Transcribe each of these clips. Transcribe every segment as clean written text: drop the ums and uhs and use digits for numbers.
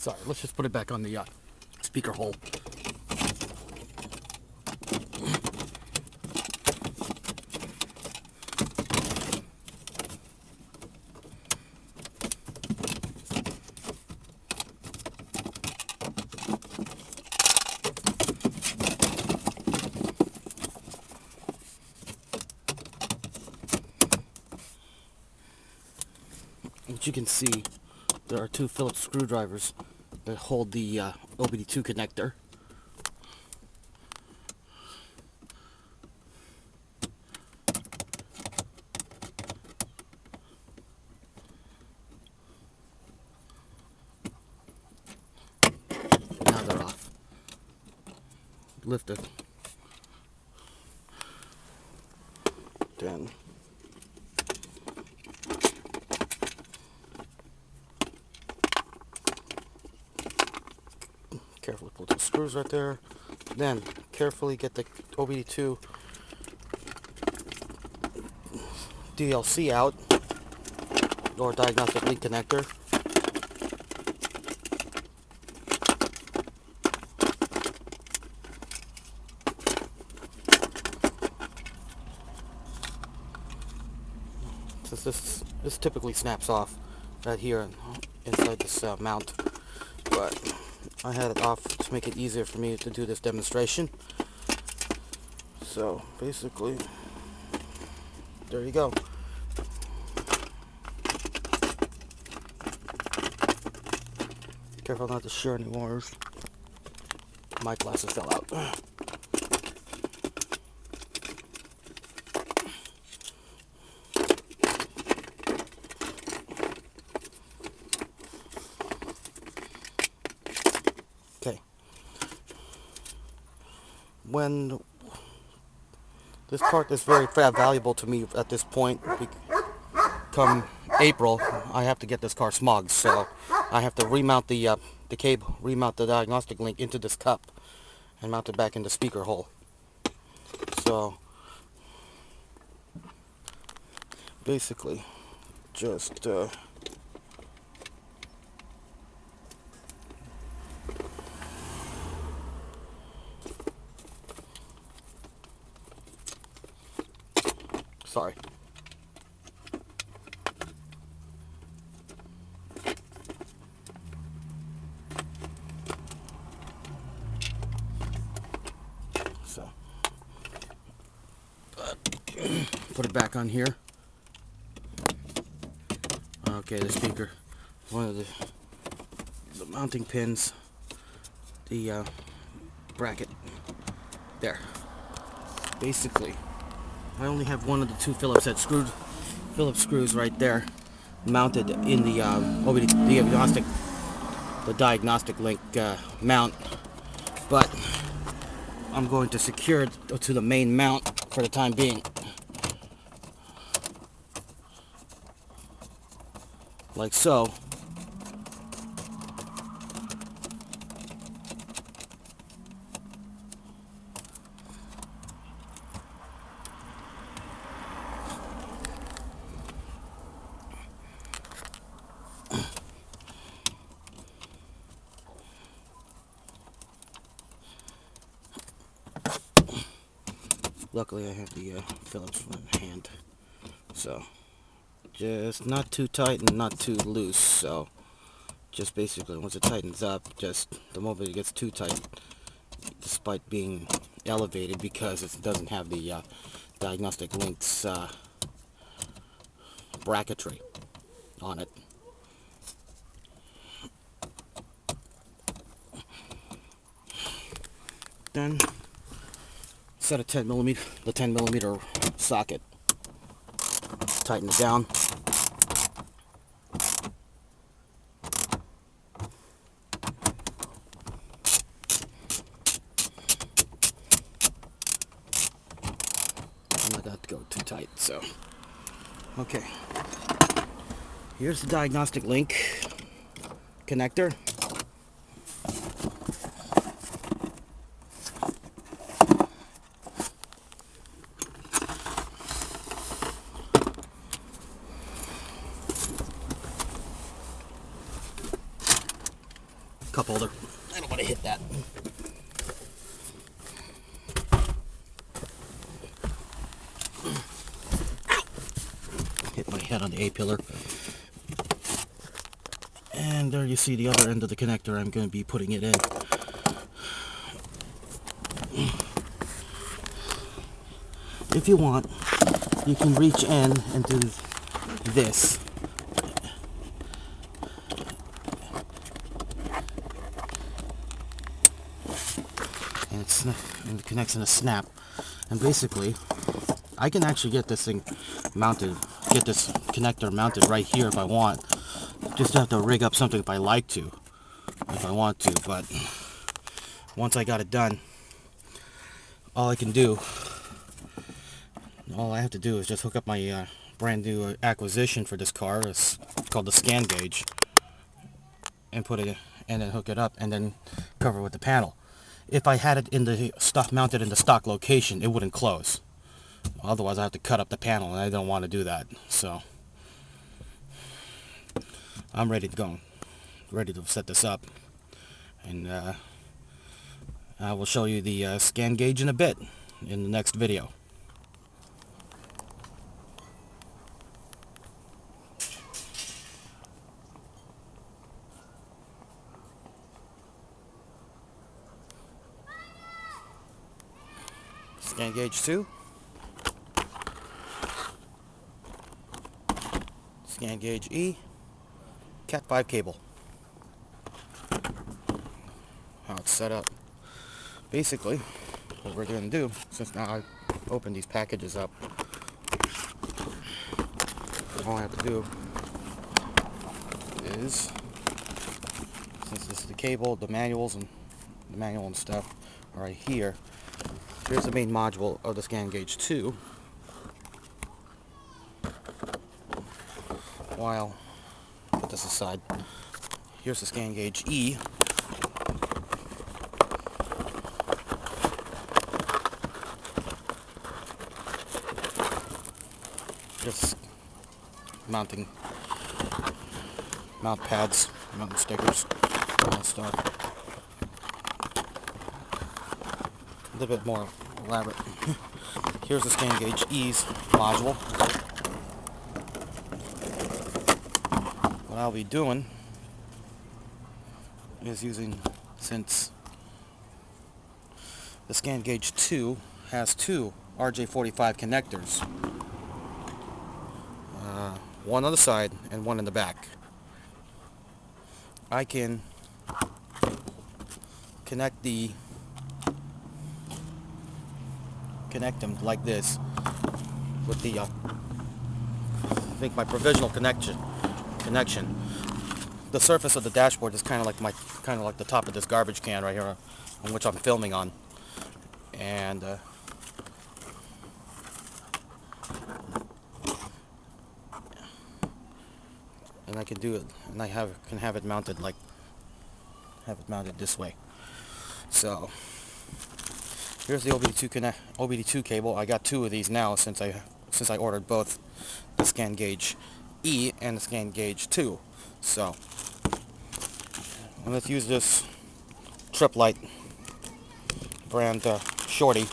Sorry, let's just put it back on the speaker hole. As you can see, there are two Phillips screwdrivers that hold the OBD2 connector. Now they're off. Lift it. Then carefully pull the screws right there. Then carefully get the OBD2 DLC out, or diagnostic link connector. Since this typically snaps off right here inside this mount, but I had it off to make it easier for me to do this demonstration. So basically, there you go. Careful not to shear any wires. My glasses fell out. Okay. When this part is very valuable to me at this point, come April, I have to get this car smogged, so I have to remount the cable, remount the diagnostic link into this cup, and mount it back in the speaker hole. So basically, just sorry. So put it back on here. Okay, the speaker, one of the mounting pins, the bracket there. Basically, I only have one of the two Phillips screws right there, mounted in the diagnostic link mount, but I'm going to secure it to the main mount for the time being, like so. Luckily I have the Phillips in hand, so just not too tight and not too loose. So just basically once it tightens up, just the moment it gets too tight, despite being elevated because it doesn't have the diagnostic links bracketry on it. Then set a 10mm, the 10mm socket. Tighten it down. I'm not going to go too tight, so okay. Here's the diagnostic link connector. cup holder. I don't want to hit that. Hit my head on the A-pillar. And there you see the other end of the connector. I'm going to be putting it in. If you want, you can reach in and do this. And it connects in a snap. And basically, I can actually get this thing mounted, get this connector mounted right here if I want. Just have to rig up something if I like to, if I want to. But once I got it done, all I have to do is just hook up my brand new acquisition for this car. It's called the ScanGauge, and put it in, and then hook it up, and then cover it with the panel. If I had it in the stock, mounted in the stock location, it wouldn't close. Otherwise, I have to cut up the panel, and I don't want to do that. So I'm ready to go, ready to set this up, and I will show you the ScanGauge in a bit in the next video. ScanGauge 2, ScanGauge E, Cat 5 cable. How it's set up. Basically, what we're going to do, since now I've opened these packages up, all I have to do is, since this is the cable, the manuals and the manual and stuff are right here. Here's the main module of the ScanGauge 2. While, put this aside, here's the ScanGauge E. Just mounting mount pads, mounting stickers, all that stuff. A little bit more elaborate. Here's the ScanGauge E's module. What I'll be doing is using, since the ScanGauge 2 has two RJ45 connectors, one on the side and one in the back, I can connect them like this with the I think my provisional connection. The surface of the dashboard is kind of like the top of this garbage can right here, on which I'm filming on, and I can do it, and I can have it mounted this way. So here's the OBD2 cable. I got two of these now since I ordered both the ScanGauge E and the ScanGauge 2. So let's use this Triplite brand shorty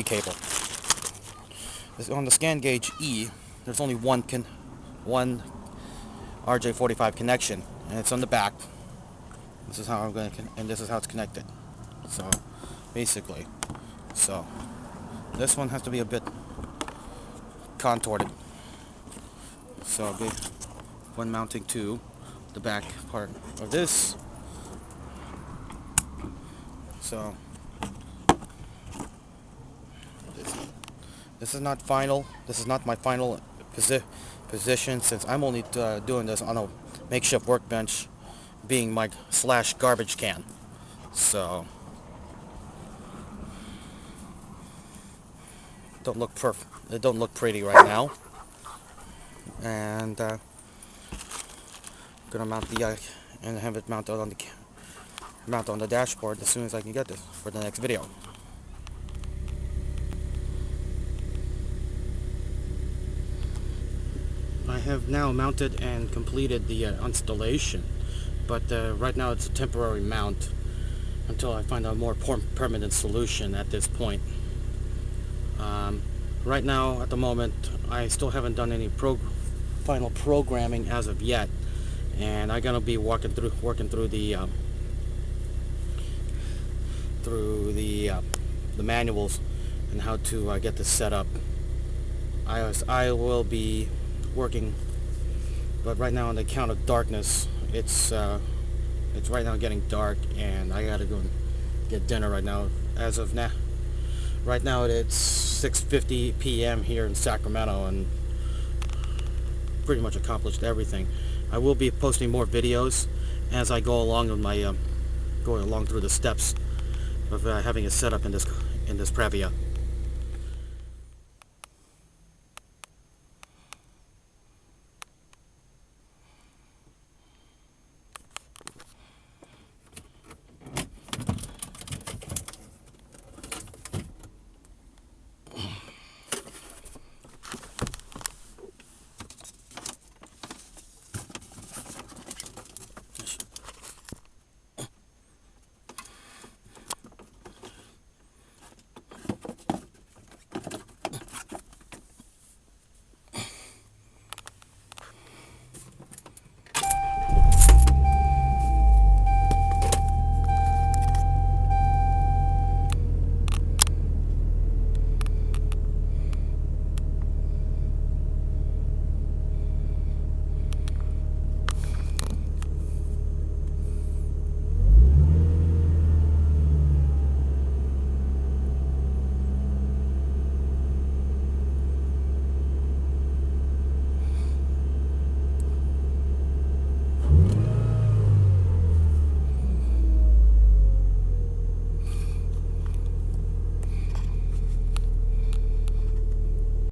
cable. On the ScanGauge E, there's only one RJ45 connection, and it's on the back. This is how I'm going to, and this is how it's connected. So basically, this one has to be a bit contorted. So when mounting to the back part of this, so this is not final. This is not my final position, since I'm only doing this on a makeshift workbench, being my / garbage can. So it don't look pretty right now, and I'm gonna mount and have it mounted on the dashboard as soon as I can get this for the next video. I have now mounted and completed the installation, but right now it's a temporary mount until I find a more permanent solution at this point. Right now, at the moment, I still haven't done any final programming as of yet, and I'm gonna be working through the manuals and how to get this set up. I will be working, but right now on the account of darkness, it's right now getting dark, and I gotta go and get dinner right now. As of now, right now it's 6:50 p.m. here in Sacramento, and pretty much accomplished everything. I will be posting more videos as I go along with my going along through the steps of having it set up in this Previa.